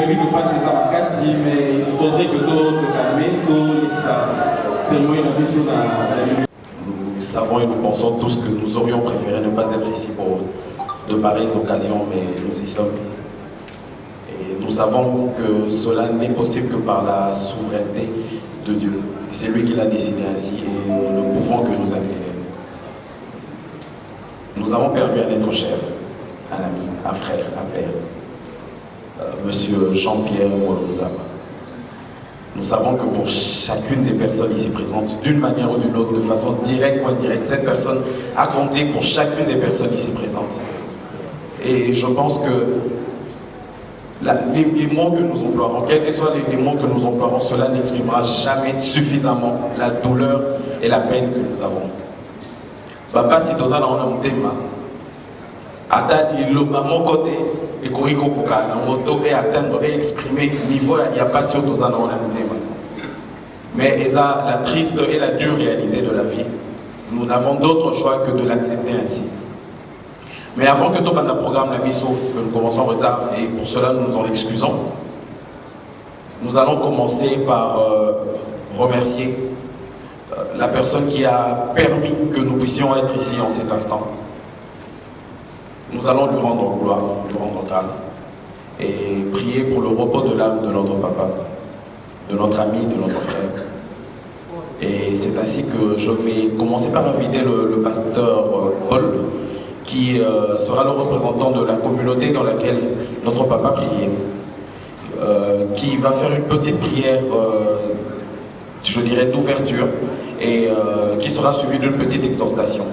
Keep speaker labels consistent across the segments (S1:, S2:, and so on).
S1: lui ne pas ses amakasi, mais il faudrait que tout se calme, tout ça. C'est moi une vision dans la.
S2: Nous savons et nous pensons tous que nous aurions préféré ne pas être ici pour de pareilles occasions, mais nous y sommes. Et nous savons que cela n'est possible que par la souveraineté de Dieu. C'est lui qui l'a décidé ainsi et nous ne pouvons que nous incliner. Nous avons perdu un être cher, un ami, un frère, un père, Monsieur Jean-Pierre Molozaba. Nous savons que pour chacune des personnes ici présentes, d'une manière ou d'une autre, de façon directe ou indirecte, cette personne a compté pour chacune des personnes ici présentes. Et je pense que les mots que nous emploierons, quels que soient les mots que nous emploierons, cela n'exprimera jamais suffisamment la douleur et la peine que nous avons. Papa, si tu as un thème, à mon côté, et et atteindre et exprimer niveau, il n'y a pas si tu as un thème. Mais la triste et la dure réalité de la vie, nous n'avons d'autre choix que de l'accepter ainsi. Mais avant que tout le programme la mission, que nous commençons en retard, et pour cela nous nous en excusons, nous allons commencer par remercier la personne qui a permis que nous puissions être ici en cet instant. Nous allons lui rendre gloire, lui rendre grâce et prier pour le repos de l'âme de notre papa, de notre ami, de notre frère. Et c'est ainsi que je vais commencer par inviter le pasteur Paul, qui sera le représentant de la communauté dans laquelle notre papa priait, qui va faire une petite prière, je dirais, d'ouverture, et qui sera suivie d'une petite exhortation,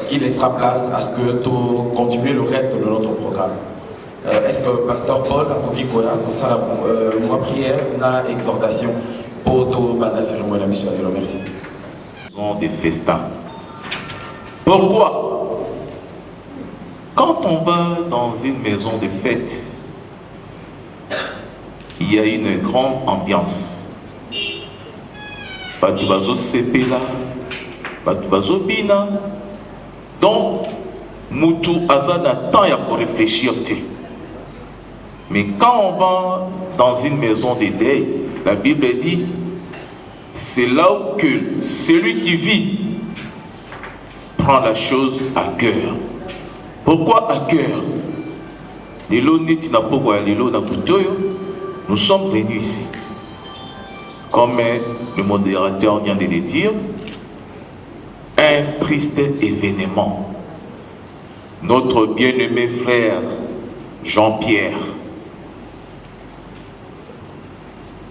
S2: qui laissera place à ce que tout continue le reste de notre programme. Est-ce que pasteur Paul a compris quoi? Pour ça, ma prière, une exhortation pour toute la cérémonie de la mission. Merci.
S3: Des festins. Pourquoi? Quand on va dans une maison de fête, il y a une grande ambiance. Batubazo sepela, batubazo bina. Donc, Moutou Azana temps pour réfléchir. Mais quand on va dans une maison de deuil, la Bible dit, c'est là que celui qui vit prend la chose à cœur. Pourquoi à cœur? Nous sommes réunis ici. Comme le modérateur vient de le dire, un triste événement. Notre bien-aimé frère Jean-Pierre,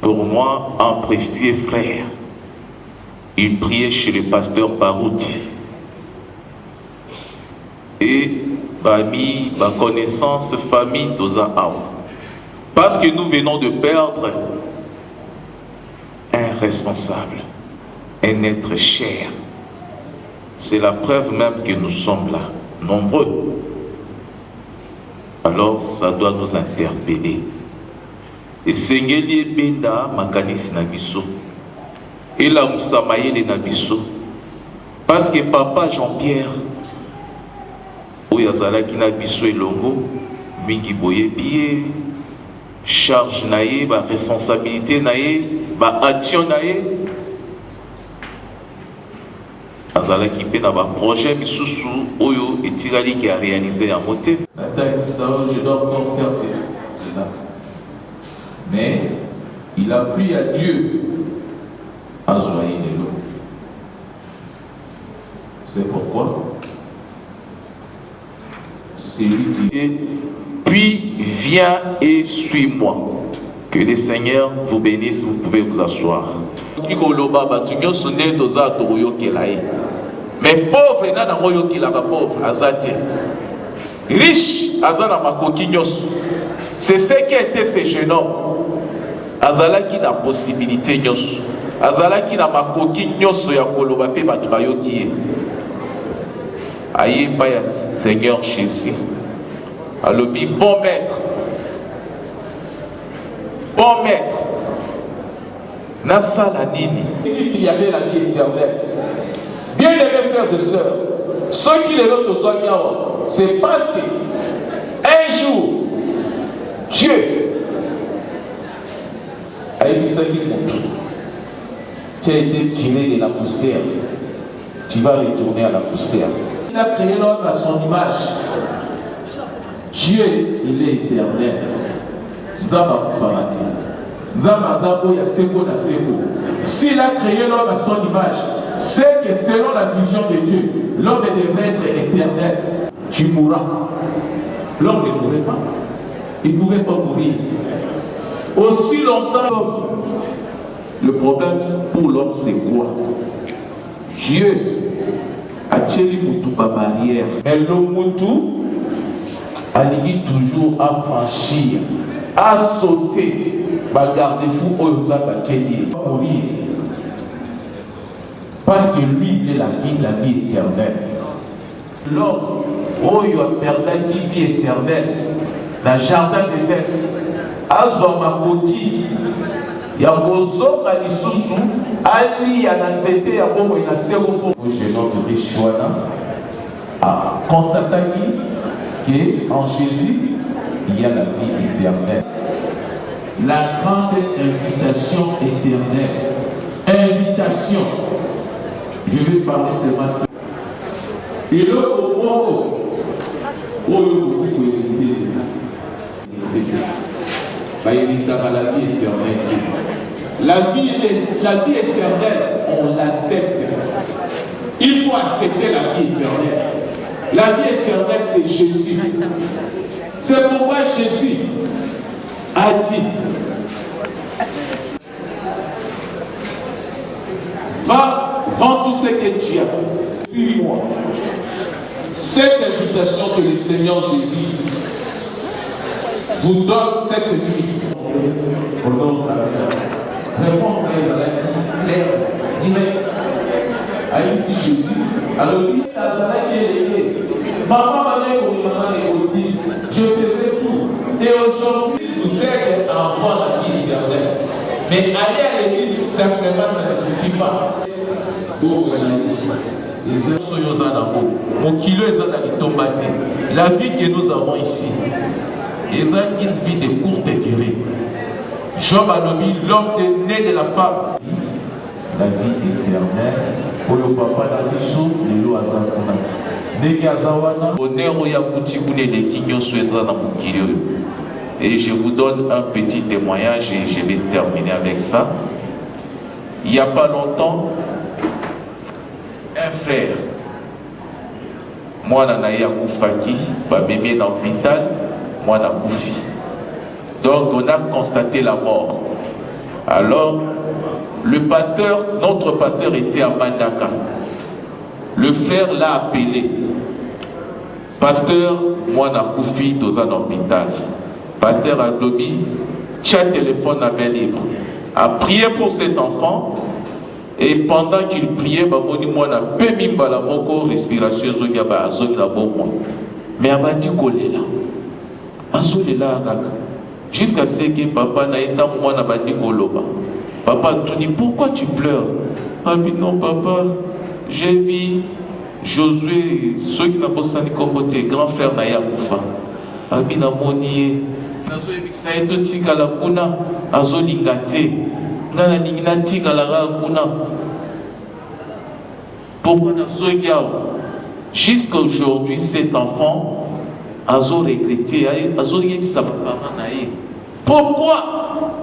S3: pour moi, un précieux frère, il priait chez le pasteur Barouti. Et famille, ma connaissance, famille, Doza Awa. Parce que nous venons de perdre un responsable, un être cher. C'est la preuve même que nous sommes là, nombreux. Alors, ça doit nous interpeller. Et Sengeli Benda, Makanis Nabiso. Et la Moussamaïle Nabiso. Parce que papa Jean-Pierre, Yazalaki na biso elongo mingi boye biye charge naye ba responsabilité naye ba action naye azalaki pe na ba projet misusu oyo etikali ki a réalisé en moté.
S4: Je dois encore faire cela. Mais il a pris à Dieu à joyer de l'eau. C'est pourquoi celui qui puis viens et suis-moi. Que le Seigneur vous bénisse, vous pouvez vous asseoir. Mais pauvre, pauvre, azati. Riche, azana makokinyos. C'est ce qui était ce jeune homme. Azala qui n'a possibilité nyos. Azala qui n'a makokinyos ya koloba pe batubayoki. Aïe, pas Seigneur Jésus. Alors, bon maître. Bon maître. Nasa la nini. Il y avait la vie éternelle. Bien aimés frères et sœurs, ceux qui les notent aux amis, c'est parce que un jour, Dieu Tu as été tiré de la poussière. Tu vas retourner à la poussière. Il a créé l'homme à son image. Dieu, il est éternel. S'il a créé l'homme à son image, c'est que selon la vision de Dieu, l'homme devrait être éternel. Tu mourras. L'homme ne mourrait pas. Il ne pouvait pas mourir. Aussi longtemps, le problème pour l'homme, c'est quoi? Dieu a tiré ma barrière. Mais le Moutou a dit toujours à franchir, à sauter, à garder fou, à mourir. Parce que lui, il est la vie éternelle. L'homme, oh, il a perdu qui vie éternelle, dans le jardin d'Éden, à Zomakoki, il y a un homme à l'issoussou, Ali à l'anzété, à Bomo et à Séropo. Le jeune homme de Richouana a constaté qu'en Jésus, il y a la vie éternelle. La grande invitation éternelle. Invitation. Je vais parler seulement ça. Et le Congo, la vie éternelle. La vie éternelle, on l'accepte. Il faut accepter la vie éternelle. La vie éternelle, c'est Jésus. C'est pourquoi Jésus a dit, va, vends tout ce que tu as. Suis-moi. Cette invitation que le Seigneur Jésus vous donne cette nuit. Réponse à Israël, claire, directe. Ici Jésus. Alors lui, maman m'a dit, je faisais tout. Et aujourd'hui, vous êtes en voie la vie éternelle. Mais aller à l'église, simplement, ça ne suffit pas. La vie que nous avons ici, c'est une vie de courte durée. Job a nommé l'homme né de la femme. La vie éternelle, pour le papa d'Abisso, le loup Azakuna. Dès qu'Azawana, et je vous donne un petit témoignage et je vais terminer avec ça. Il n'y a pas longtemps, un frère, moi, Nanaïa Koufaki, va m'aimer dans l'hôpital, moi, Nanaïa Koufi. Donc, on a constaté la mort. Alors, le pasteur, notre pasteur était à Mandaka. Le frère l'a appelé. Pasteur, moi, Nanaïa Koufi, dans un hôpital. Pasteur Adobi, chat téléphone à main libre, a prié pour cet enfant. Et pendant qu'il priait, respiration, mais il m'a dit jusqu'à ce que papa n'a été moi n'a pas dit papa te dit pourquoi tu pleures? Ah mais non papa, j'ai vu Josué, ceux qui n'ont pas sani comme tes grand frère Naya Koufa. Ah mais n'a monié. Nazo ebisa eto tika la kuna azo lingate. Nana lingina tika la kuna. Pourquoi nazo yao? Jusqu'à aujourd'hui, cet enfant azo regretté, azo yebisa papa nae. Pourquoi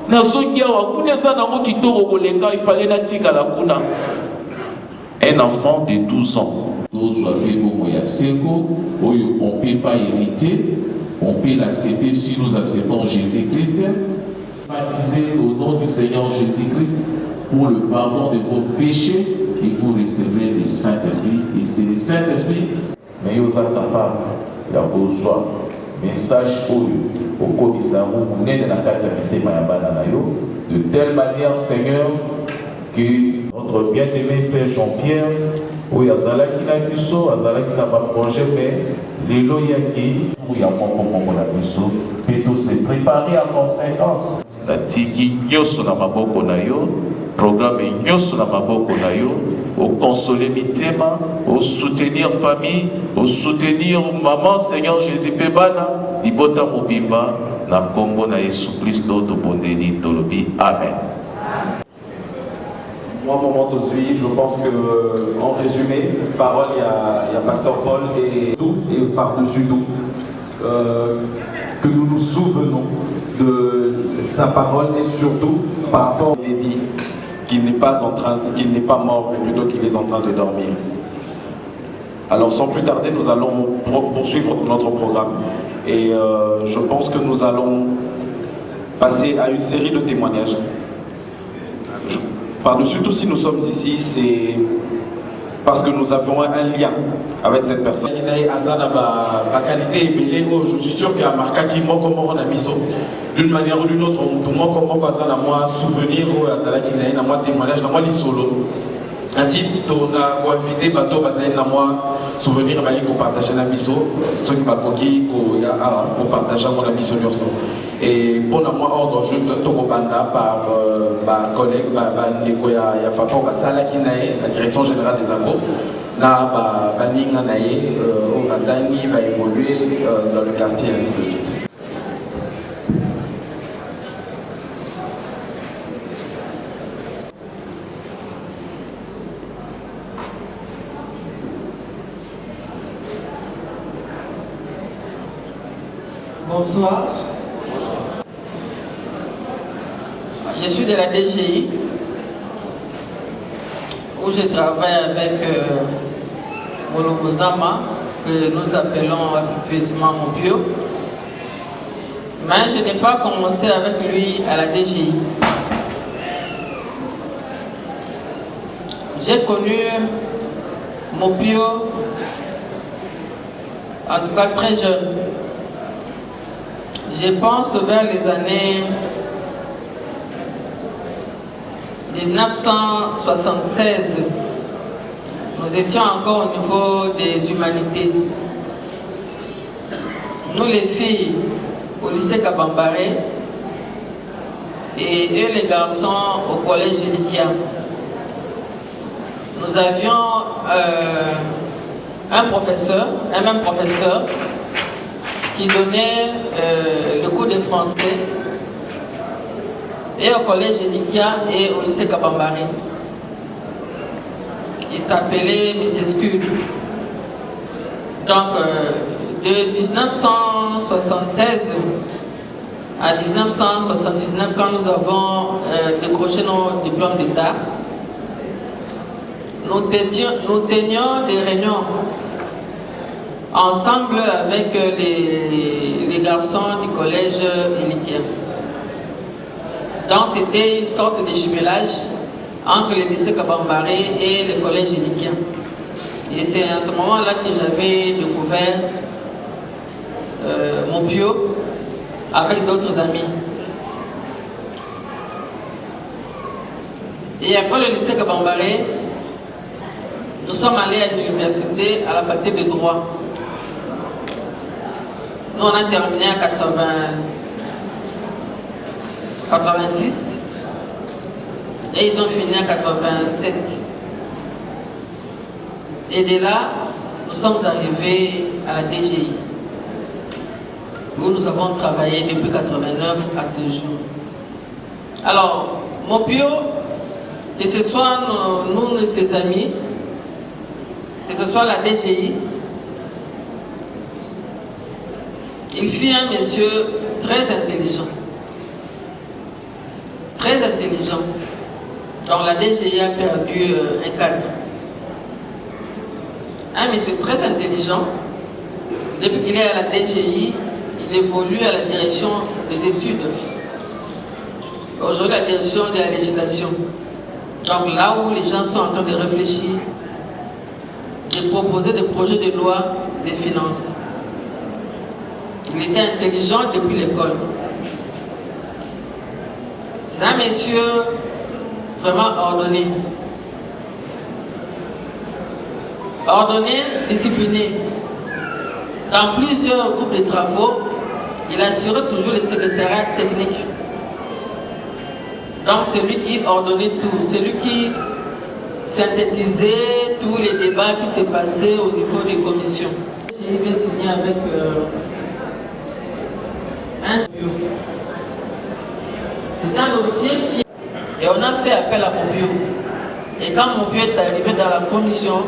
S4: nazo yao? Kuna sana mo kitoko koleka, il fallait na tika la kuna. Un enfant de 12 ans. Nous avons on ne peut pas hériter, on peut l'accepter si nous acceptons Jésus-Christ. Baptisé au nom du Seigneur Jésus-Christ pour le pardon de vos péchés et vous recevrez le Saint-Esprit. Et c'est le Saint-Esprit, mais vous êtes capable d'avoir besoin. Message au commissaire, de telle manière, Seigneur, que notre bien-aimé frère Jean-Pierre, où il y a Zalaki na biso, Zalaki na projet, mais les loyaki, où il y a mon biso, peut se préparer en conséquence. La tiki nyoso na maboko na yo, programme nyoso na maboko na yo, au consoler mitema, au soutenir famille, au soutenir maman, Seigneur Jésus Pebana, Ibota Mobimba, na Congo na Yesu Christo, to bondeli tolobi. Amen.
S1: moi, moment aujourd'hui, je pense que, en résumé, parole, il y a Pasteur Paul et tout, et par-dessus tout, que nous nous souvenons de sa parole et surtout par rapport
S2: Il est dit qu'il n'est pas mort, mais plutôt qu'il est en train de dormir. Alors sans plus tarder, nous allons poursuivre notre programme. Et je pense que nous allons passer à une série de témoignages. Par-dessus tout, si nous sommes ici, c'est parce que nous avons un lien avec cette personne. Je suis sûr qu'il y a marqué qui m'a d'une manière ou d'une autre, moi souvenir moi témoignage, moi solo. Ainsi, on a invité bateau moi souvenir pour partager la miso, ceux qui pour partager mon miso et pour moi ordre juste Tokobanda par collègue ya papa la direction générale des impôts na baninga naye au Gatani va évoluer dans le quartier ainsi de suite.
S5: Bonsoir. Je suis de la DGI où je travaille avec Molobozama, que nous appelons affectueusement Mopio. Mais je n'ai pas commencé avec lui à la DGI. J'ai connu Mopio, en tout cas très jeune. Je pense vers les années 1976, nous étions encore au niveau des humanités. Nous les filles au lycée Kabambaré et eux les garçons au collège Elikia. Nous avions un même professeur qui donnait le cours de français et au collège Elikia et au lycée Kabambaré. Il s'appelait M. Skull. Donc de 1976 à 1979, quand nous avons décroché nos diplômes d'État, nous tenions des réunions ensemble avec les garçons du collège Elikia. Donc c'était une sorte de jumelage entre le lycée Kabambaré et le collège Elikia. Et c'est à ce moment-là que j'avais découvert Mopio avec d'autres amis. Et après le lycée Kabambaré, nous sommes allés à l'université, à la faculté de droit. Nous, on a terminé en 86 et ils ont fini en 87. Et de là, nous sommes arrivés à la DGI, où nous avons travaillé depuis 89 à ce jour. Alors, Mopio, que ce soit nous et ses amis, que ce soit la DGI, il fut un monsieur très intelligent. Très intelligent. Donc la DGI a perdu un cadre. Un monsieur très intelligent. Depuis qu'il est à la DGI, il évolue à la direction des études. Aujourd'hui, la direction de la législation. Donc là où les gens sont en train de réfléchir, de proposer des projets de loi des finances. Il était intelligent depuis l'école. C'est un monsieur vraiment ordonné. Ordonné, discipliné. Dans plusieurs groupes de travaux, il assurait toujours le secrétariat technique. Donc c'est lui qui ordonnait tout, c'est lui qui synthétisait tous les débats qui se passaient au niveau des commissions. J'ai signé avec un bureau. C'est un dossier et on a fait appel à Mopio. Et quand mon vieux est arrivé dans la commission,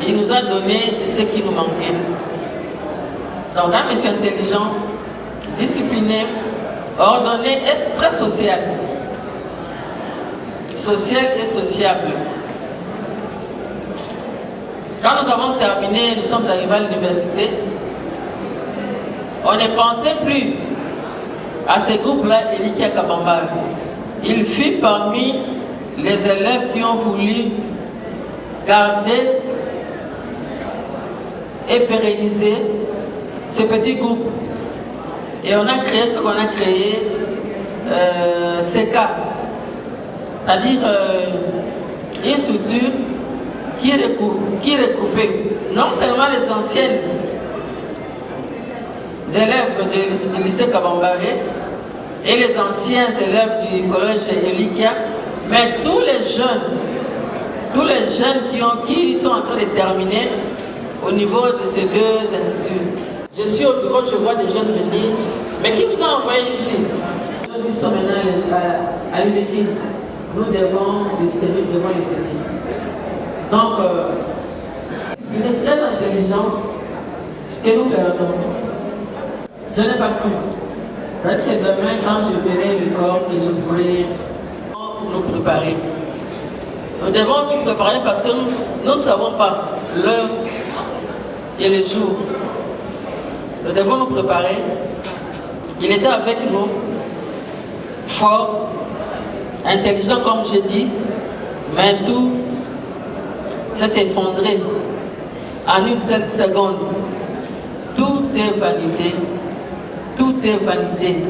S5: il nous a donné ce qui nous manquait. Donc un monsieur intelligent, discipliné, ordonné et très social. Social et sociable. Quand nous avons terminé, nous sommes arrivés à l'université, on ne pensait plus à ce groupe-là, Elikia Kabamba. Il fut parmi les élèves qui ont voulu garder et pérenniser ce petit groupe. Et on a créé ce qu'on a créé, SECA, c'est-à-dire une structure qui regroupait non seulement les anciennes élèves du lycée Kabambaré et les anciens élèves du collège Elikia, mais tous les jeunes qui sont en train de terminer au niveau de ces deux instituts. Je suis au bureau, je vois des jeunes venir, mais qui vous a envoyé ici? Nous sommes maintenant à l'UNEKI. Nous devons discuter, nous devons les aider. Donc, il est très intelligent que nous perdons. Je n'ai pas cru. C'est demain quand je verrai le corps et je pourrai nous préparer. Nous devons nous préparer parce que nous ne savons pas l'heure et le jour. Nous devons nous préparer. Il était avec nous, fort, intelligent comme j'ai dit, mais tout s'est effondré en une seule seconde. Tout est vanité. Tout est vanité.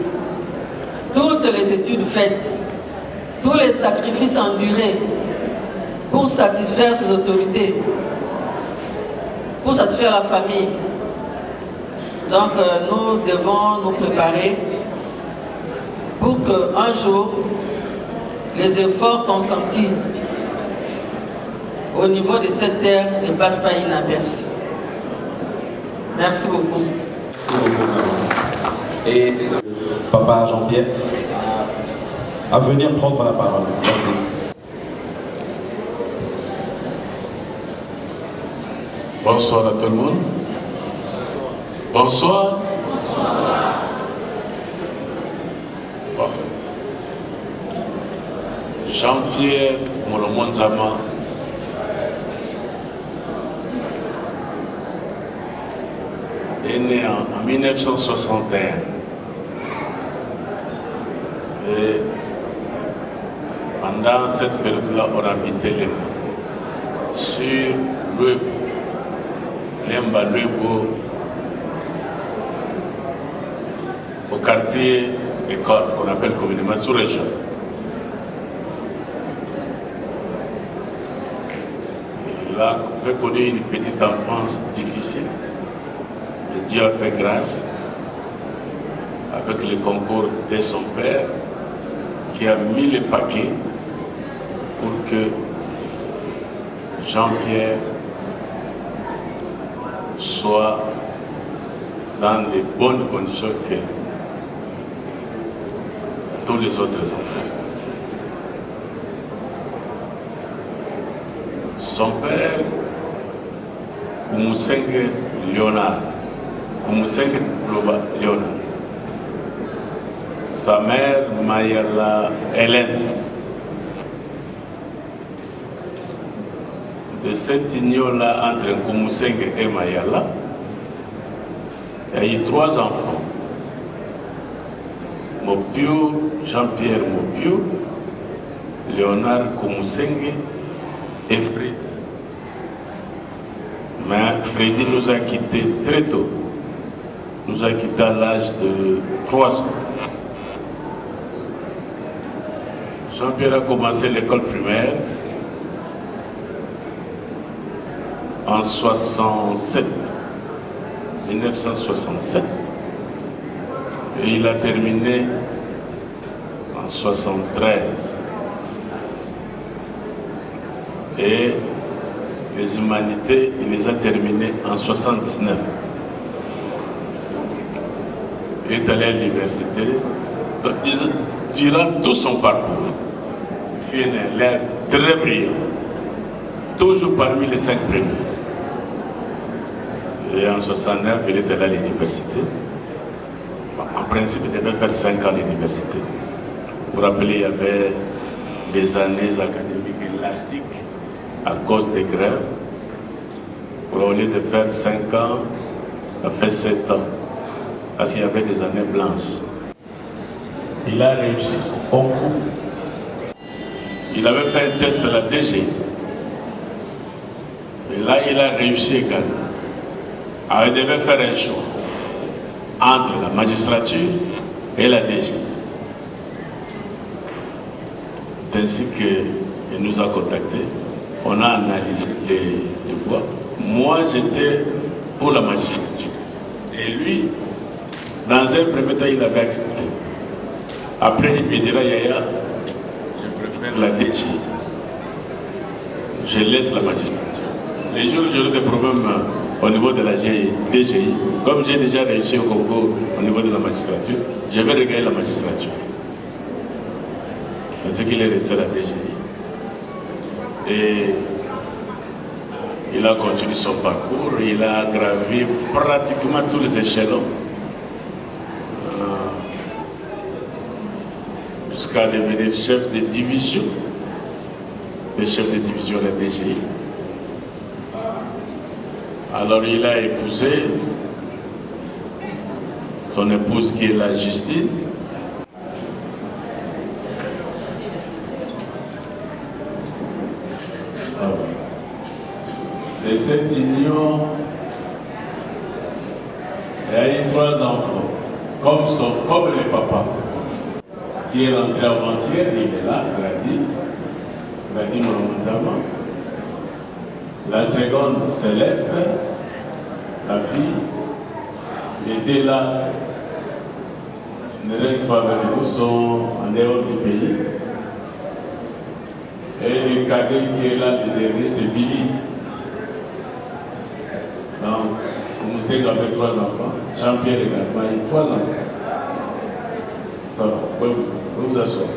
S5: Toutes les études faites, tous les sacrifices endurés pour satisfaire ses autorités, pour satisfaire la famille. Donc nous devons nous préparer pour qu'un jour, les efforts consentis au niveau de cette terre ne passent pas inaperçus. Merci beaucoup.
S1: Merci beaucoup. Et Papa Jean-Pierre à venir prendre la parole. Merci.
S6: Bonsoir à tout le monde. Bonsoir. Bon. Jean-Pierre Molomonzama est né en 1961 et pendant cette période-là, on habitait sur Lemba Lebo, au quartier école qu'on appelle communément sous-région. Il a connu une petite enfance difficile. Et Dieu a fait grâce avec le concours de son père qui a mis le paquet pour que Jean-Pierre soit dans les bonnes conditions que tous les autres enfants. Son père, Kumusenge Léonard, Kumusenge Léonard. Sa mère, Mayala Hélène. De cette union-là entre Kumusenge et Mayala, il y a eu 3 enfants. Mopio, Jean-Pierre Mopio, Léonard Kumusenge et Freddy. Mais Freddy nous a quittés très tôt. Nous a quittés à l'âge de 3 ans. Jean-Pierre a commencé l'école primaire en 1967. Et il a terminé en 73. Et les humanités, il les a terminées en 79. Il est allé à l'université. Durant tout son parcours, il fut un élève très brillant, toujours parmi les 5 premiers. Et en 69, il était là à l'université. En principe, il devait faire 5 ans à l'université. Vous vous rappelez, il y avait des années académiques élastiques à cause des grèves. Au lieu de faire 5 ans, il a fait 7 ans. Parce qu'il y avait des années blanches. Il a réussi au concours. Il avait fait un test à la DG. Et là, il a réussi également. Alors, il devait faire un choix entre la magistrature et la DG. C'est ainsi qu'il nous a contactés. On a analysé les voies. Moi, j'étais pour la magistrature. Et lui, dans un premier temps, il avait accepté. Après, il me dira, Yaya, je préfère la DG. Je laisse la magistrature. Les jours où j'aurai des problèmes au niveau de la DGI, comme j'ai déjà réussi au concours au niveau de la magistrature, je vais regagner la magistrature. Parce qu'il est resté à la DGI. Et il a continué son parcours, il a gravi pratiquement tous les échelons. Jusqu'à devenir chef de division, le chef de division de la DGI. Alors il a épousé son épouse qui est la Justine. De cette union, il a eu 3 enfants, comme le papa, qui est rentré avant-hier, il est là, Grady Monomandama. La seconde, Céleste, la fille. Les 2 là ne restent pas avec nous, sont en dehors du pays. Et le cadet qui est là, le dernier, c'est Billy. Donc, vous savez qu'il avait 3 enfants. Jean-Pierre également, il a 3 enfants. Ça va, vous asseoir.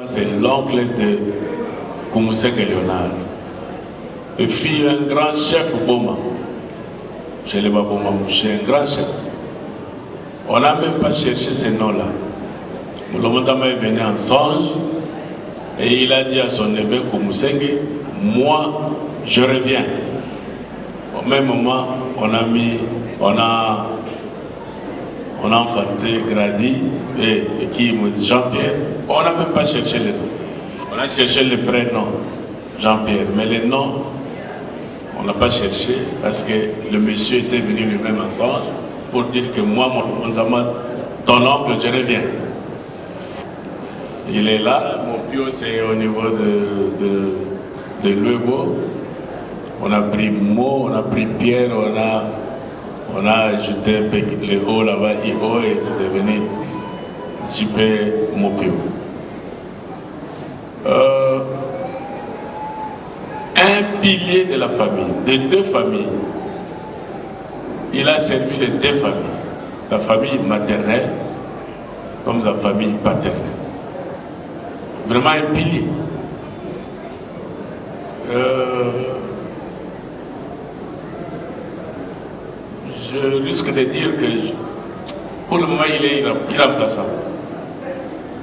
S6: C'est l'oncle de Koumousek Léonard. Il fut un grand chef au Boma. Chez les Baboma Mouché, un grand chef. On n'a même pas cherché ces noms-là. Moulomotama est venu en songe et il a dit à son neveu Koumousek, moi, je reviens. Au même moment, on a enfanté Grady et qui Jean-Pierre. On n'a même pas cherché les noms. On a cherché le prénom Jean-Pierre, mais les noms, on n'a pas cherché parce que le monsieur était venu lui-même en songe pour dire que moi, ton oncle, je reviens. Il est là, mon pio c'est au niveau de Luebo. On a pris Mo, on a pris Pierre, on a ajouté le haut là-bas, IO, et c'est devenu JP Mopio. Un pilier de la famille, de 2 familles. Il a servi les 2 familles. La famille maternelle comme la famille paternelle. Vraiment un pilier. Je risque de dire que pour le moment il est irremplaçable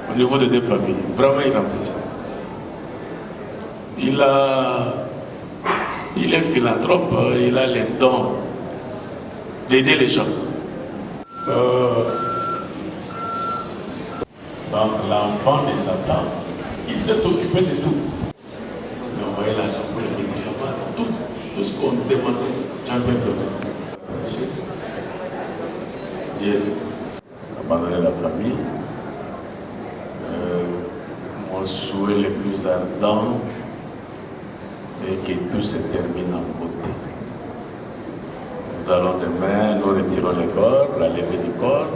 S6: au niveau des 2 familles, vraiment irremplaçable. Il est philanthrope, il a les dons d'aider les gens. Donc l'enfant de Satan, il s'est occupé de tout. Il a envoyé l'argent pour les médicaments, tout ce qu'on demandait, Jean-Pierre. Abandonner la famille. Mon souhait le plus ardent est que tout se termine en beauté. Nous allons demain, nous retirons le corps, la levée du corps.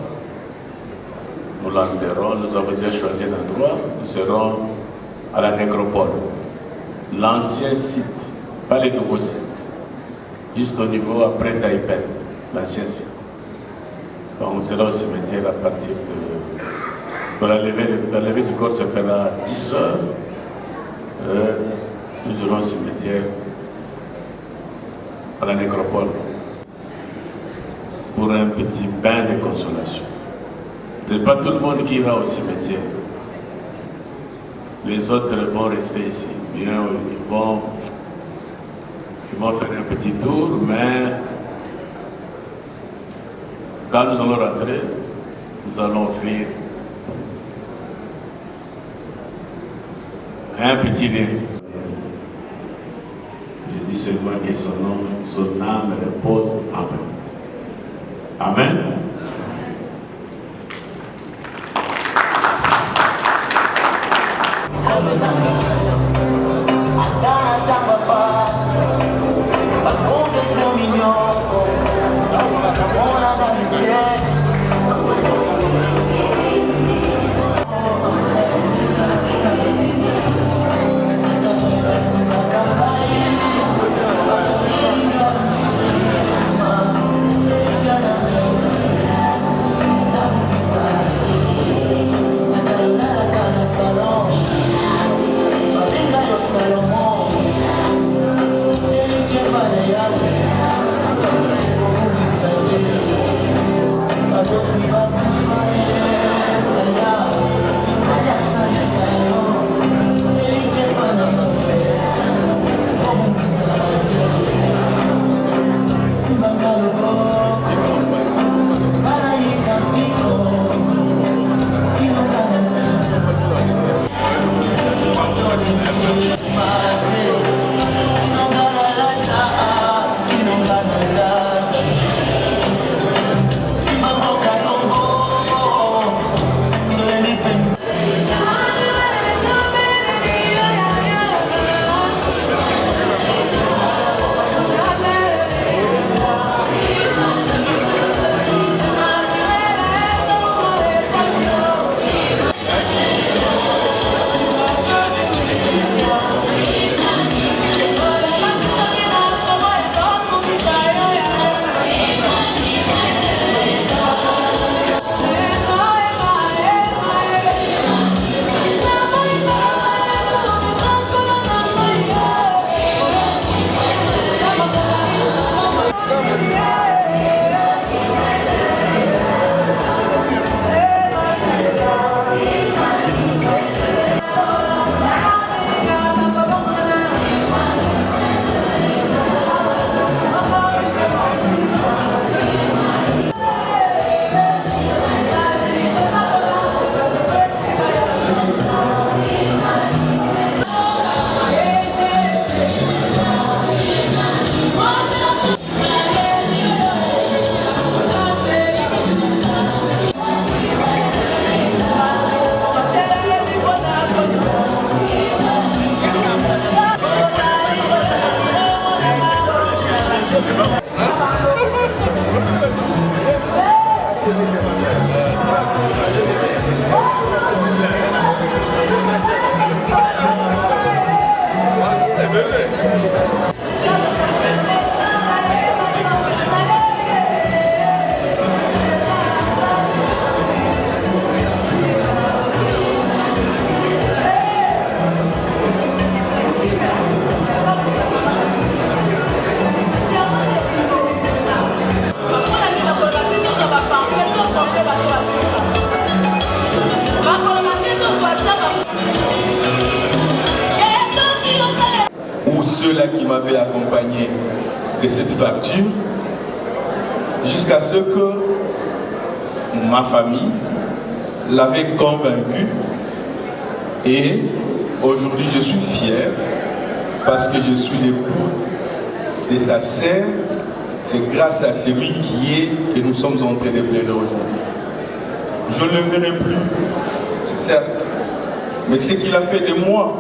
S6: Nous l'enterrons, nous avons déjà choisi un endroit. Nous serons à la nécropole. L'ancien site, pas les nouveaux sites. Juste au niveau après Taïpen, l'ancien site. On sera au cimetière à partir de la levée du corps se fera à 10h. Nous irons au cimetière à la nécropole pour un petit bain de consolation. Ce n'est pas tout le monde qui ira au cimetière. Les autres vont rester ici. Bien, ils vont faire un petit tour, mais quand nous allons rentrer, nous allons offrir un petit lien. Je dis seulement que son âme repose en paix. Amen.
S7: Ceux-là qui m'avaient accompagné de cette facture, jusqu'à ce que ma famille l'avait convaincu, et aujourd'hui je suis fier parce que je suis l'époux de sa sœur. C'est grâce à celui qui est que nous sommes en train de plaider aujourd'hui. Je ne le verrai plus, c'est certes, mais ce qu'il a fait de moi,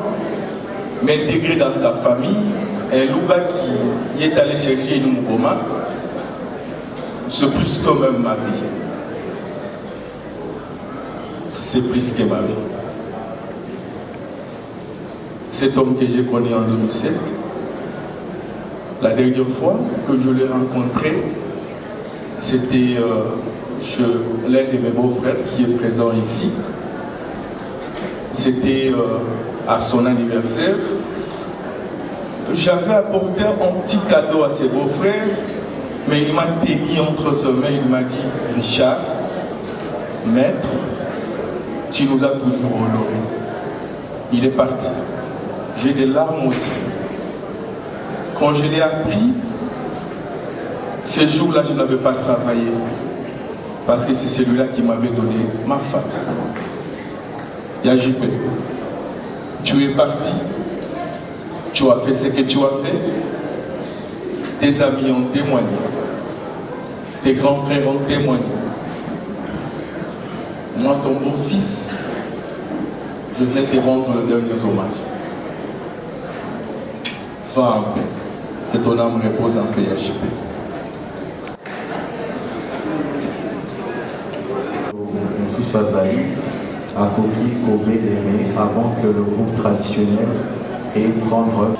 S7: m'intégrer dans sa famille, un Louba qui est allé chercher une Moukoma, c'est plus que même ma vie. C'est plus que ma vie. Cet homme que j'ai connu en 2007, la dernière fois que je l'ai rencontré, C'était l'un de mes beaux-frères qui est présent ici. C'était à son anniversaire. J'avais apporté un petit cadeau à ses beaux-frères, mais il m'a tenu entre ses mains, il m'a dit, Richard, maître, tu nous as toujours honorés. Il est parti. J'ai des larmes aussi. Quand je l'ai appris, ce jour-là, je n'avais pas travaillé. Parce que c'est celui-là qui m'avait donné ma femme. Yajipé, tu es parti. Tu as fait ce que tu as fait. Tes amis ont témoigné. Tes grands frères ont témoigné. Moi, ton beau-fils, je venais te rendre le dernier hommage. Va en paix. Que ton âme repose en paix, Yajipé.
S8: Bazali a copié Kobe d'aimer avant que le groupe traditionnel ait prendre.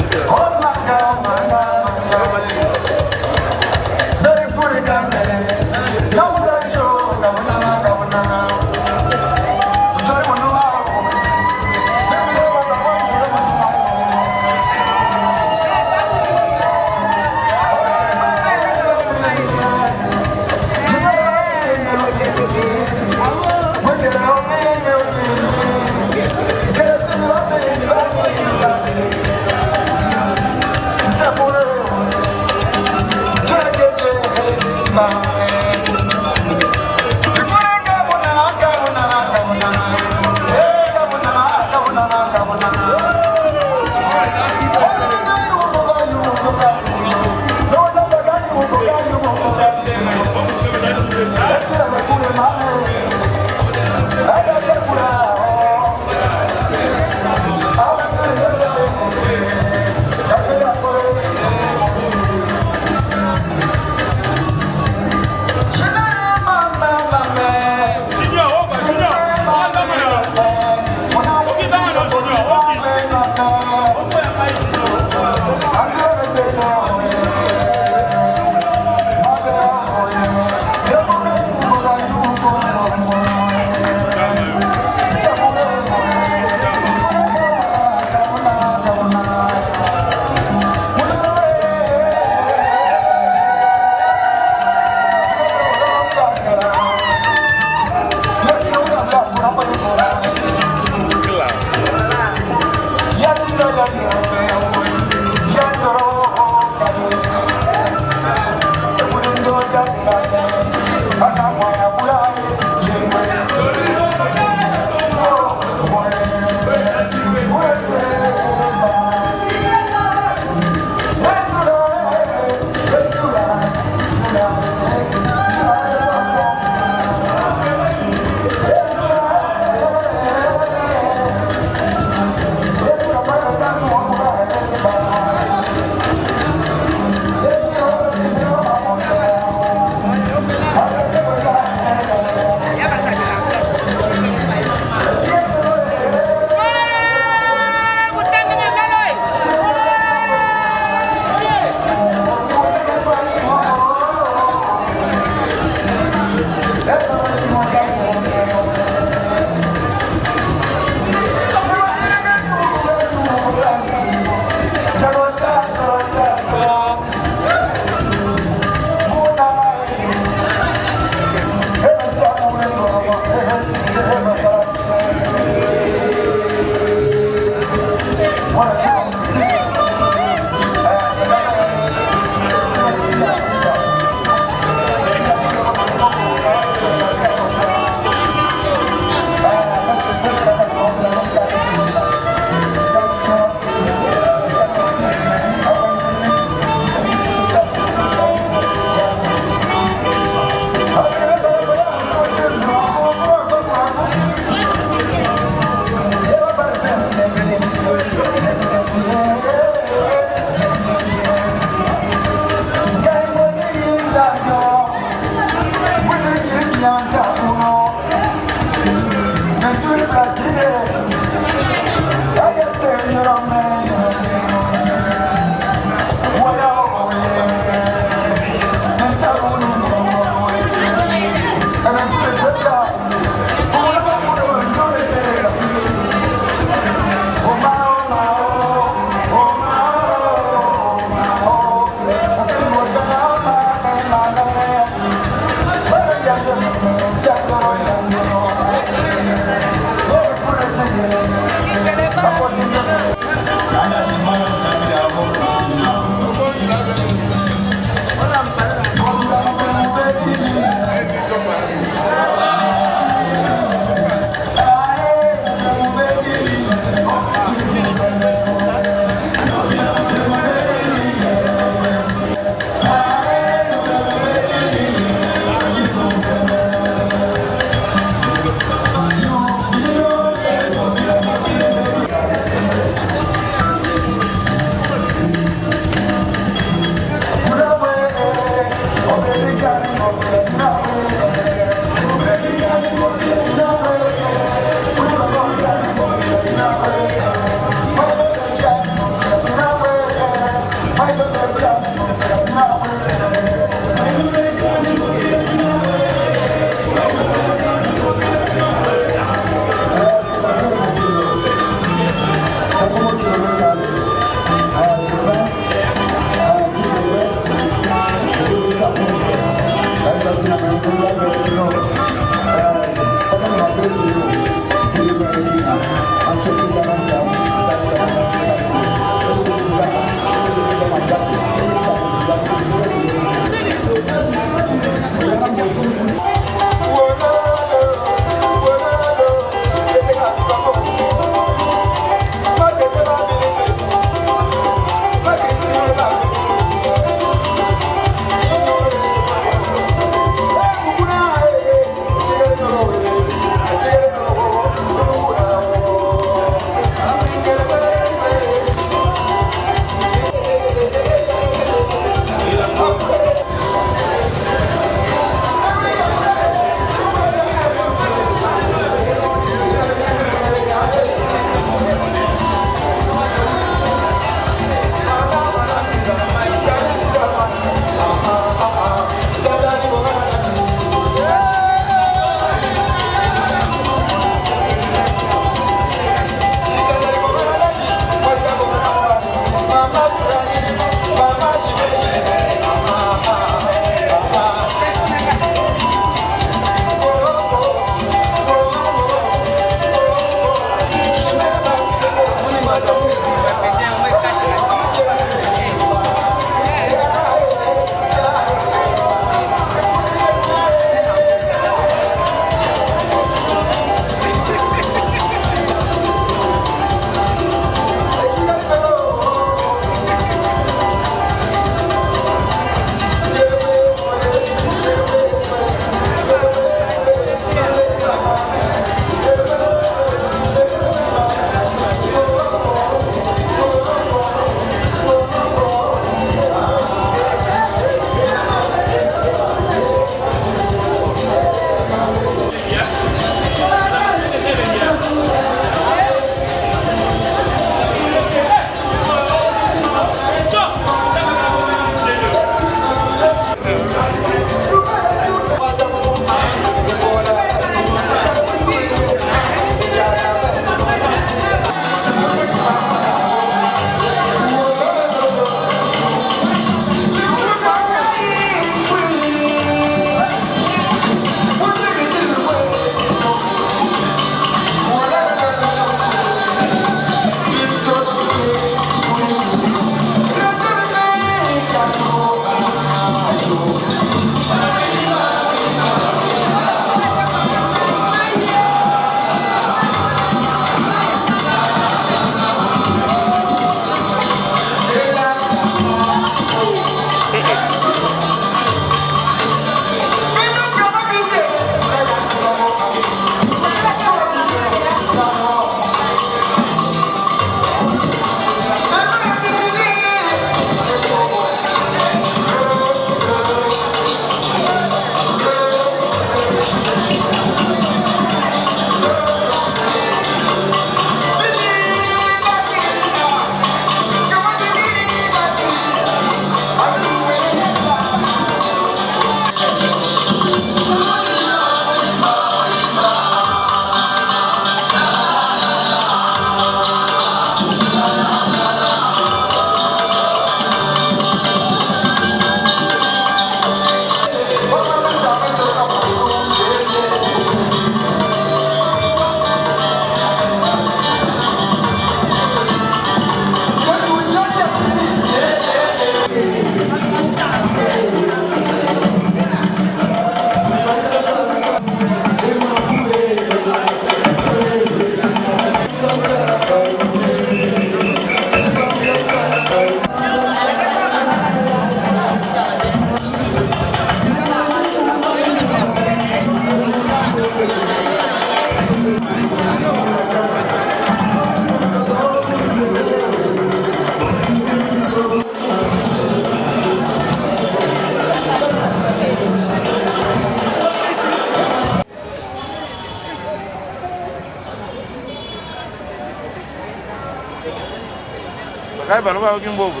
S9: Kai ba ba kin bobu.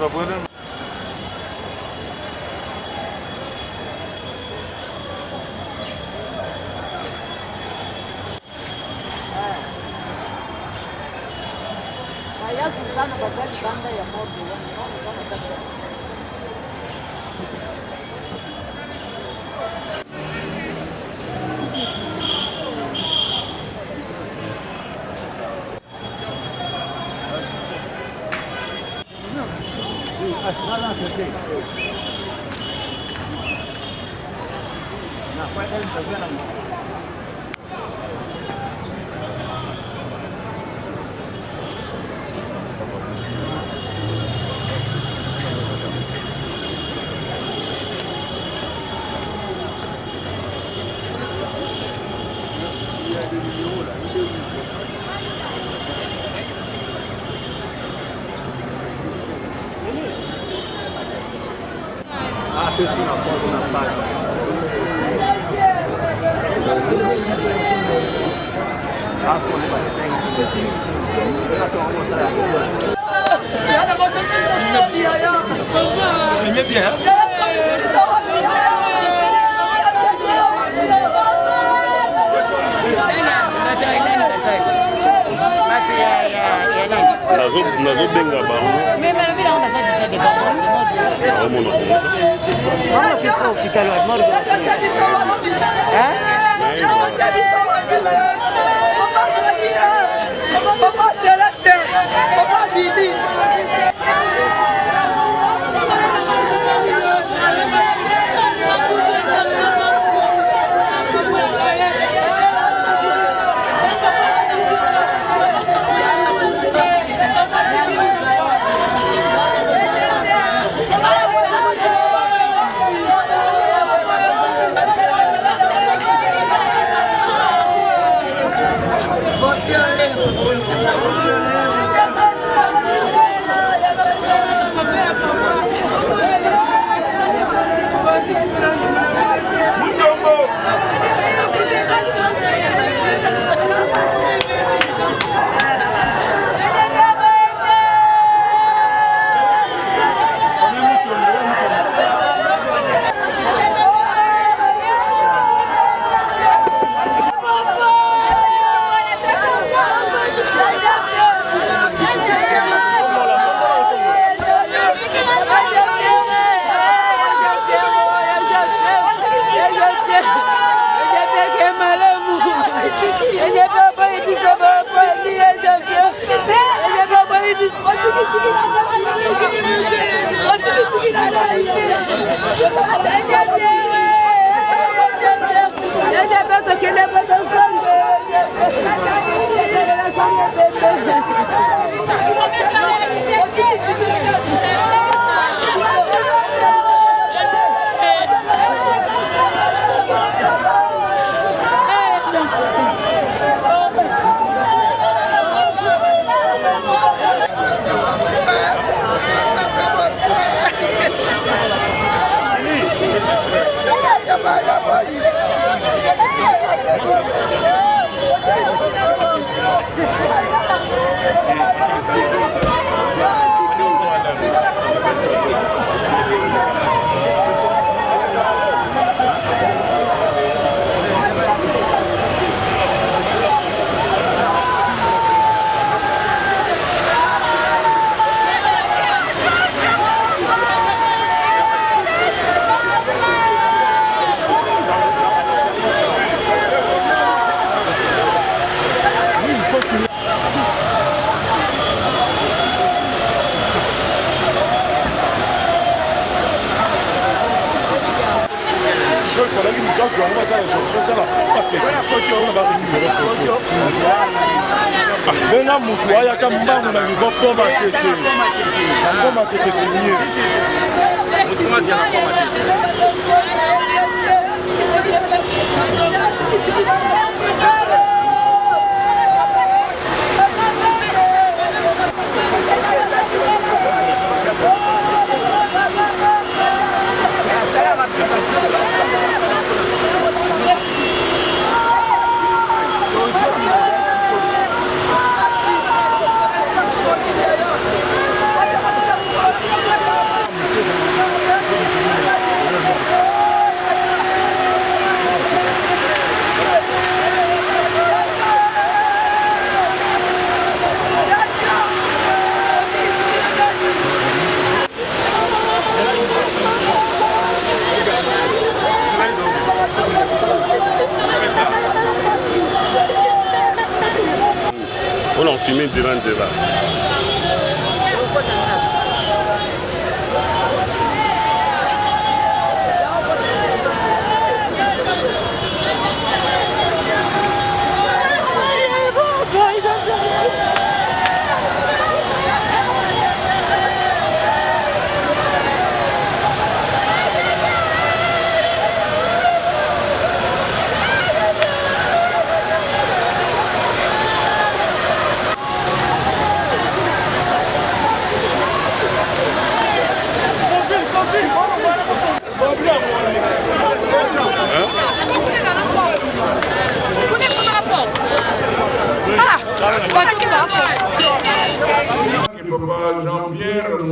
S9: Ba bodu.
S10: Kaya Susana bazali banda ya moto wanaona sana kabisa.
S11: Filmez bien, hein?
S12: nazobenga bango
S13: Benga mutu ayaka mbango na niveau pomba tete. Na pomba tete c'est mieux. Mutu comment dire na pomba on a filmé durant le débat.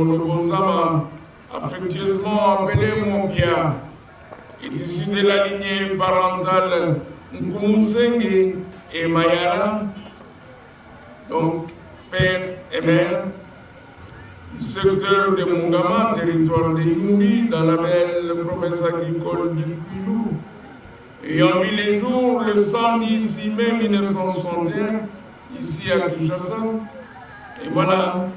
S14: Monobonzama, affectueusement appelé Mopia, est issu de la lignée parentale Nkumusengi et Mayala, donc père et mère, du secteur de Mungama, territoire de Yumbi, dans la belle province agricole du Kwilu, ayant vu les jours le 110 mai 1961, ici à Kinshasa. Et voilà,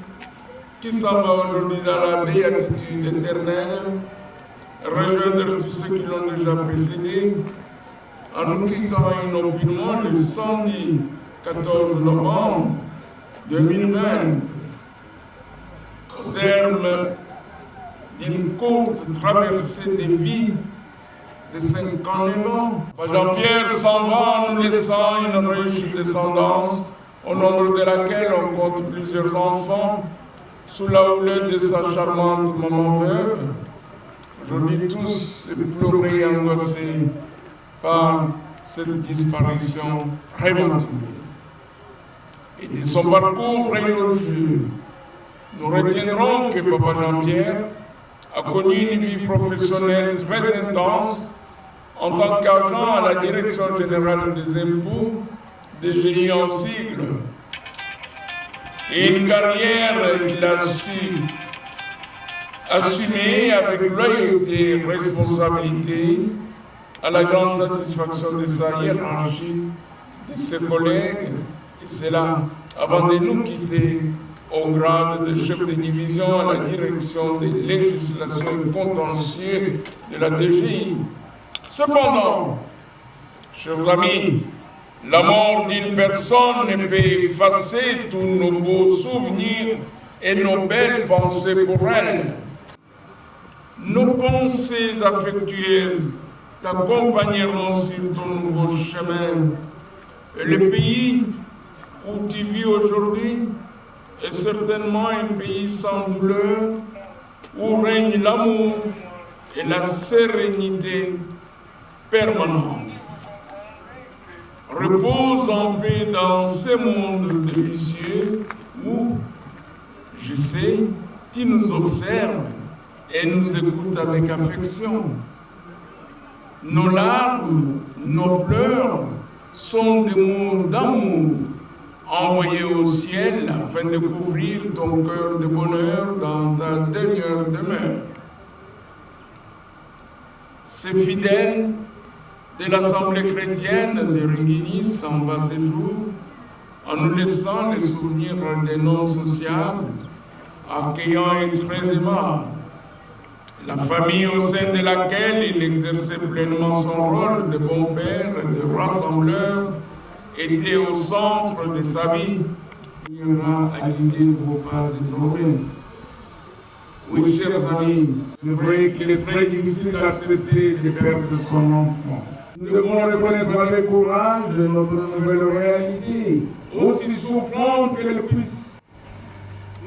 S14: qui s'en va aujourd'hui dans la béatitude éternelle, rejoindre tous ceux qui l'ont déjà précédé, en nous quittant inopinément le samedi 14 novembre 2020, au terme d'une courte traversée des vies de 59 ans. Jean-Pierre s'en va en nous laissant une riche descendance, au nombre de laquelle on compte plusieurs enfants, sous la houlette de sa charmante maman veuve. Aujourd'hui, tous pleurés et angoissés par cette disparition prématurée. Et de son parcours religieux, nous retiendrons que Papa Jean-Pierre a connu une vie professionnelle très intense en tant qu'agent à la Direction générale des impôts, DGI en sigle, et une carrière qu'il a su assumer avec loyauté et responsabilité, à la grande satisfaction de sa hiérarchie, de ses collègues, et cela avant de nous quitter au grade de chef de division à la direction des législations et contentieux de la DGI. Cependant, chers amis, la mort d'une personne ne peut effacer tous nos beaux souvenirs et nos belles pensées pour elle. Nos pensées affectueuses t'accompagneront sur ton nouveau chemin. Et le pays où tu vis aujourd'hui est certainement un pays sans douleur, où règne l'amour et la sérénité permanente. Repose en paix dans ce monde délicieux où, je sais, tu nous observes et nous écoutes avec affection. Nos larmes, nos pleurs sont des mots d'amour envoyés au ciel afin de couvrir ton cœur de bonheur dans ta dernière demeure. Ces fidèles de l'Assemblée chrétienne de Ringini s'en va ces jours en nous laissant les souvenirs d'un homme sociable, accueillant et très aimable. La famille au sein de laquelle il exerçait pleinement son rôle de bon père et de rassembleur était au centre de sa vie. Il y aura à l'idée de vos pas désormais. Oui, chers amis, c'est vrai qu'il est très difficile d'accepter de perdre son enfant. Nous devons reconnaître avec courage notre nouvelle réalité, aussi souffrante qu'elle puisse.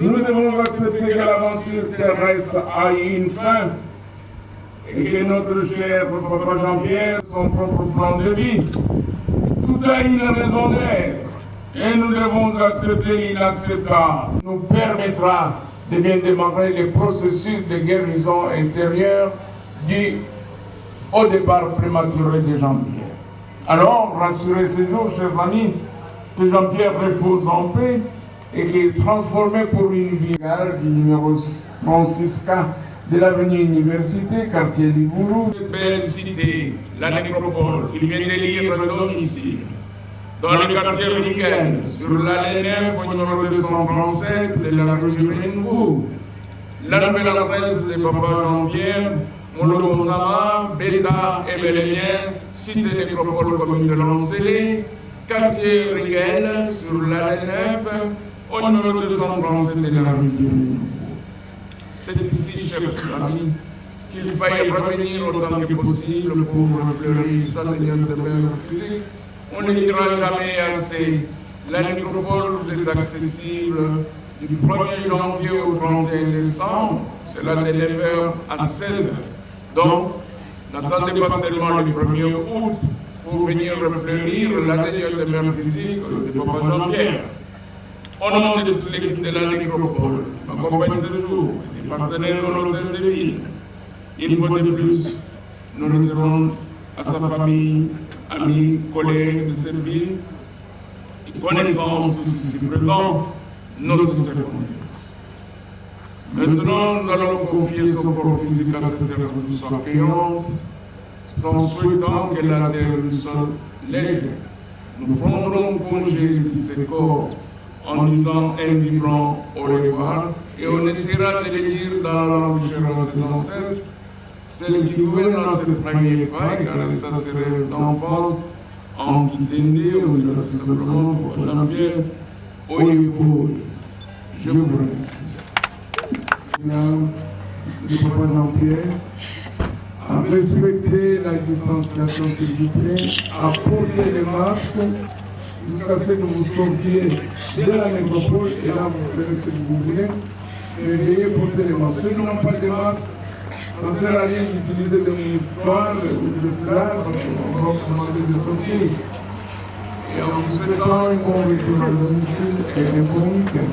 S14: Nous devons accepter que l'aventure terrestre a eu une fin et que notre cher Papa Jean-Pierre, son propre plan de vie, tout a une raison d'être. Et nous devons accepter l'inacceptable. Nous permettra de bien démarrer le processus de guérison intérieure dû au départ prématuré de Jean-Pierre. Alors, rassurez ces jours, chers amis, que Jean-Pierre repose en paix et qui est transformé pour une vie légale du numéro 36K de l'avenue Université, quartier du Bourou. Cette belle cité, la nécropole, qu'il vient d'élire domicile, dans le quartier Rigen, sur l'allée 9 au numéro 237 de la rue du Ringou. La nouvelle adresse de Papa Jean-Pierre, Monobonzama, Beta et Bélémien, cité nécropole commune de Lancelé, quartier Rigen, sur l'allée 9 au numéro 237 de la rue du Ringou. C'est ici, chers amis, qu'il faille revenir autant que possible pour fleurir sa dernière demeure physique. On ne dira jamais assez. La nécropole vous est accessible du 1er janvier au 31 décembre, cela de 9h à 16h. Donc, n'attendez pas seulement le 1er août pour venir fleurir la dernière demeure physique de Papa Jean-Pierre. Au nom de toute l'équipe de la nécropole, m'accompagne ce jour. partenaire de l'hôtel de ville. Une fois de plus, nous retirons à sa famille, amis, collègues de service et connaissances tous ici présents, nos sincères condoléances. Maintenant, nous allons confier son corps physique à cette terre douce accueillante, tout en souhaitant que la terre lui soit légère. Nous prendrons congé de ce corps en disant un vibrant au revoir et on essaiera de le dire dans la langue chère à ses ancêtres, celle qui gouverne à ce premier pas, car ça serait d'enfance en qui t'aidait, on dira tout simplement pour Jean-Pierre Oyeboy. Je vous remercie. Le papa Jean-Pierre, à respecter la distanciation s'il vous plaît, à porter les masques jusqu'à ce que vous sortiez de la métropole et là vous ferez ce que vous voulez. Et veuillez porter les masques. Ceux qui n'ont pas de masque, ça ne sert à rien d'utiliser des mouchoirs ou des flammes parce qu'on va commander de sortir. Et en vous souhaitant un bon retour à domicile et un bon week-end.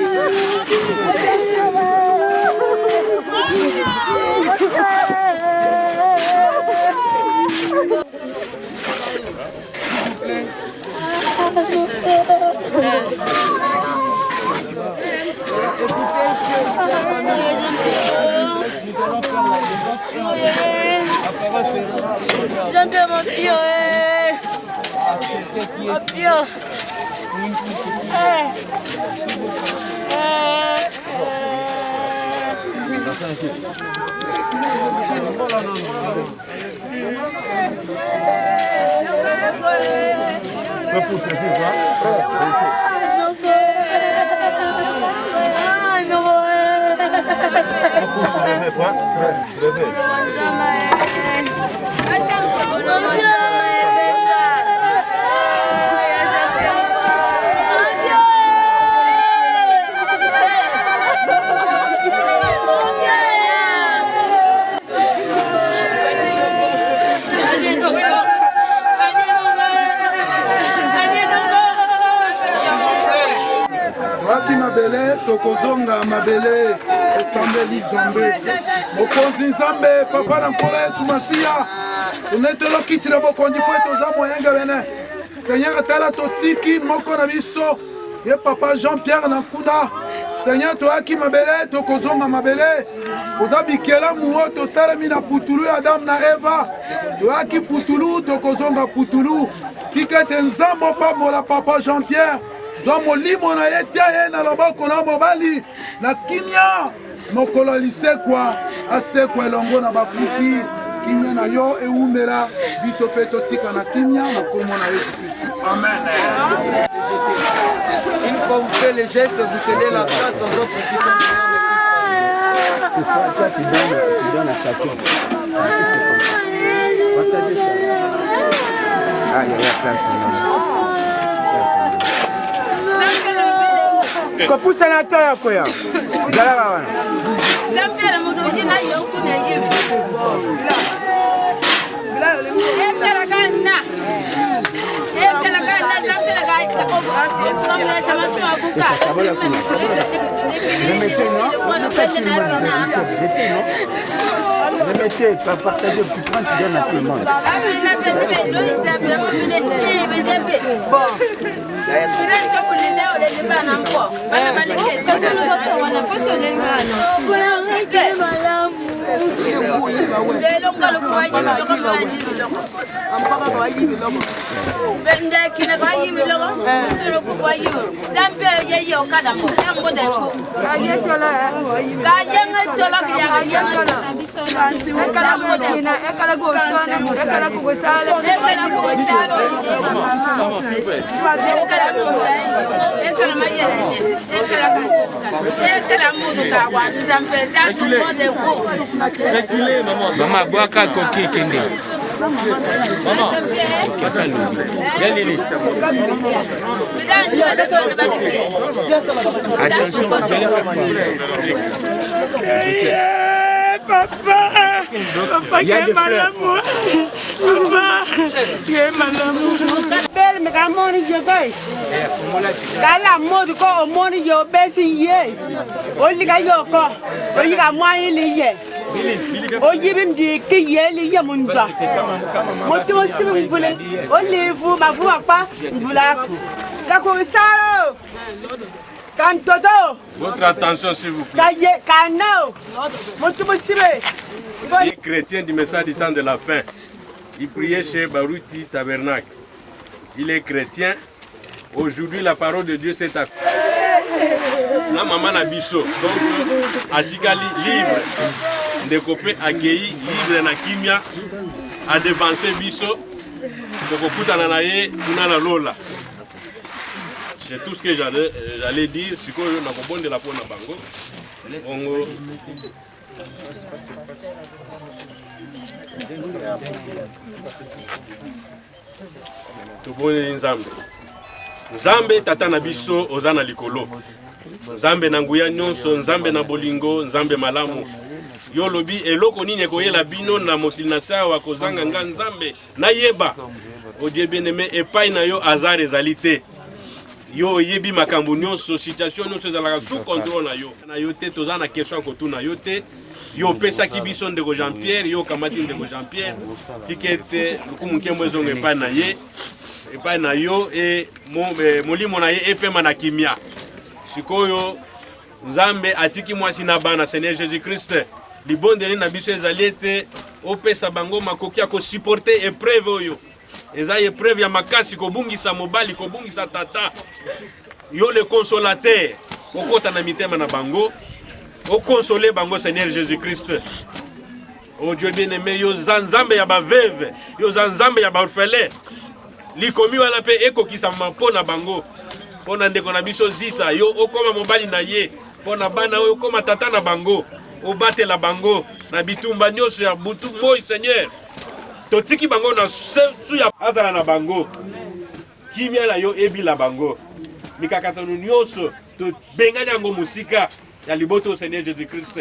S15: Thank you.
S10: Jean-Pierre, mon pio, mon pio.
S15: Mabele, tokozonga mabele, esambeli zambe. Mokonzi nzambe, papa na mpona Yesu Masiya. Unetelo kitira mokonzi po toza moyenga bene. Seigneur tala totiki moko na biso. Ye papa Jean-Pierre na kuna. Seigneur toaki mabele, tokozonga mabele. Oza bikela muo tosalemi na putulu ya Adam na Eva. Toaki putulu, tokozonga putulu. Tikete nzambo pa mola papa Jean-Pierre. Zwa molimo na ye tia ye na loboko na mobali na kimia mokolo lisekwa asekwa elongo na bakufi kimia na yo eumela biso pe totika na kimia na kombo na Yesu Christ. Amen.
S16: Une fois vous faites les gestes, vous cédez la place aux autres qui sont
S17: tu donnes à chacun. Partagez ça. Ah, il y a la place. Kopusa na toya koya. Zala wana.
S10: Zampia mudo kina yoku na yemi. Ekala kana. Ekala kana zampia ga ita ko. Komla sama tu abuka.
S17: Remettez, partagez, tu prends, tu donnes à tout le monde. Maman, bois qu'à coquille, Kendi. Maman, attention,
S10: Papa, qui est mal à moi. Papa, qui est mal à moi.
S18: Belle, mais quand on y est, dans la mode, quand on y est, baissé, on y a yoko, on y a moyen lié. On y a dit qu'il y a lié mon job. Moi, tu aussi, vous voulez, on les vous, ma voix pas, vous la course.
S12: Votre attention, s'il vous plaît. Les chrétiens du message du temps de la fin, il priait chez Baruti Tabernacle. Il est chrétien. Aujourd'hui, la parole de Dieu s'est accomplie. La maman a biso. Donc, Atikali libre. De copé accueilli, libre na kimia, a dévancé biso. Kokokuta nanaye, unana lola. C'est tout ce que j'allais dire. Si on a de la peau na bango. Bongo. Tubone nzambe. Nzambe tata na biso ozana likolo. Nzambe na nguya nyonso, nzambe na bolingo, nzambe malamu. Yo lobi eloko nini koyela bino na mokilinasa wa kozanga nga nzambe na yeba. Odie bien-aimé epai na yo azar ezalite. Yo yebi makambo nyonso situation nyonso ezalaka sous contrôle na yo. Na yo te tozana question ko tuna yo te. Yo pesa ki biso ndeko Jean-Pierre, yo kamati ndeko Jean-Pierre. Tikete lukumunke mwezongo epai na ye. Epai na yo e molimo na ye epema na kimia. Sikoyo Nzambe atiki mwasi na bana Seigneur Jésus-Christ. libondeli na biso ezali ete opesa bango makoki ya kosupporte épreuve oyo eza épreuve ya makasi kobungisa mobali kobungisa tata yo le consolateur okota na mitema na bango okonsole bango Seigneur Jésus-Christ. Oh Dieu bien-aimé, yo nzambe ya baveve, yo nzambe ya baorphelin. Likomi wala pe ekokisa mapona bango. Pona ndeko na biso zita, yo okoma mobali na ye, pona bana oyo okoma tata na bango, obatela bango na bitumba nyonso ya butu moi Seigneur. Totiki bango na su ya azala na bango. Kimia na yo ebila bango. Mikakatano nyonso to benganya ngo musika ya liboto Seigneur Jésus-Christ.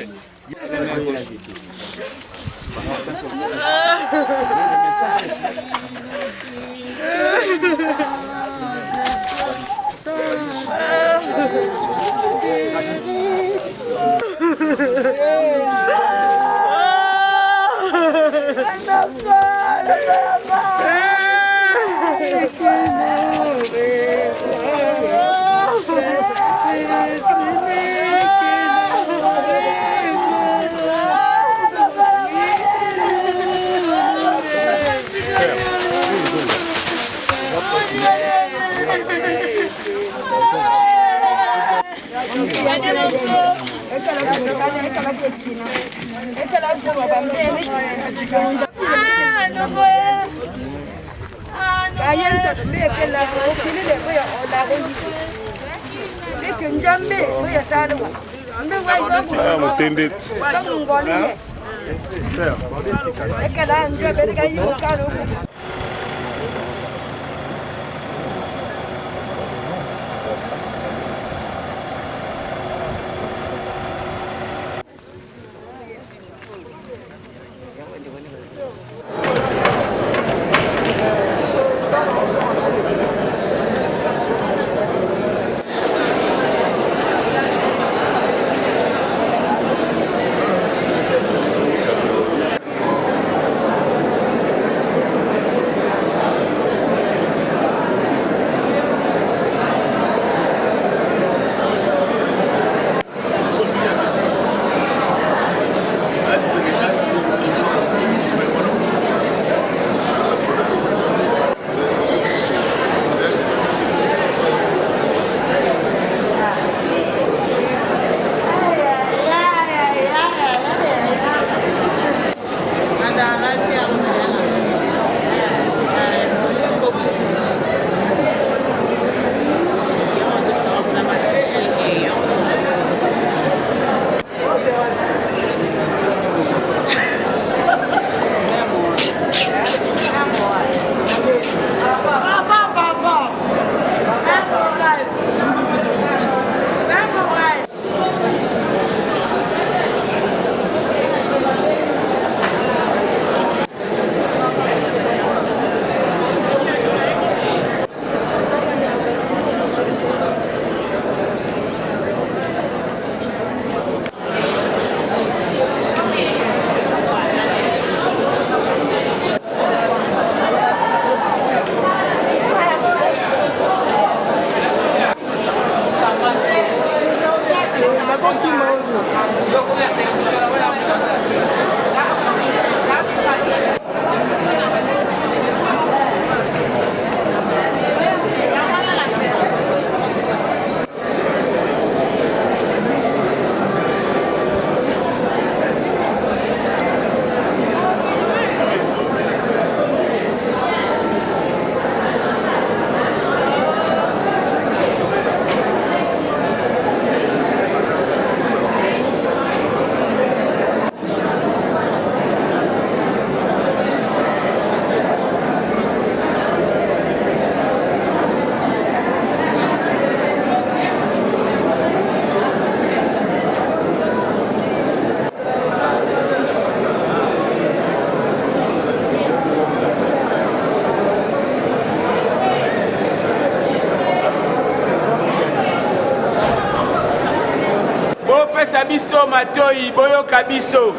S19: Biso matoi boyoka biso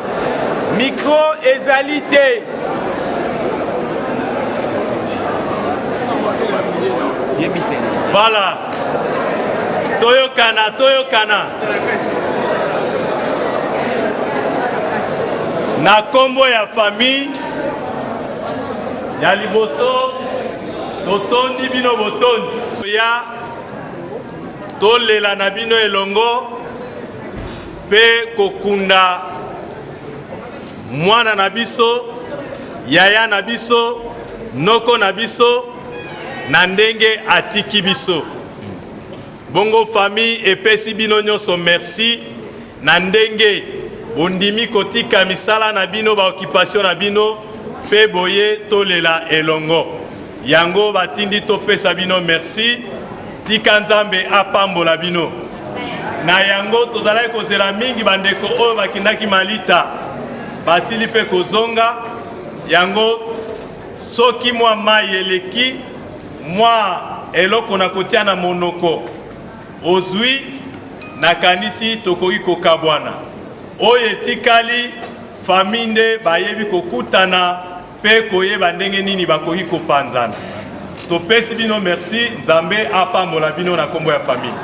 S19: micro ezali te
S20: voilà toyokana na kombo ya famille ya liboso totondi bino botondi ya tolela na bino elongo pe kokunda mwana na biso yaya na biso noko na biso na ndenge atiki biso. Bongo famille epesi bino nyonso merci na ndenge bondimi kotika misala na bino ba occupation na bino pe boye tolela elongo. Yango batindi topesa bino merci, tika nzambe apambola bino. Na yango tozalaki kozela mingi bandeko oyo bakindaki malita basili pe kozonga. Yango soki mwa mai eleki mwa eloko na kotia na monoko ozwi nakanisi tokoki kokabwana oyo etikali famille nde bayebi kokutana pe koyeba ndenge nini bakoki kopanzana. Topesi bino merci, nzambe apambola bino na kombo ya famille.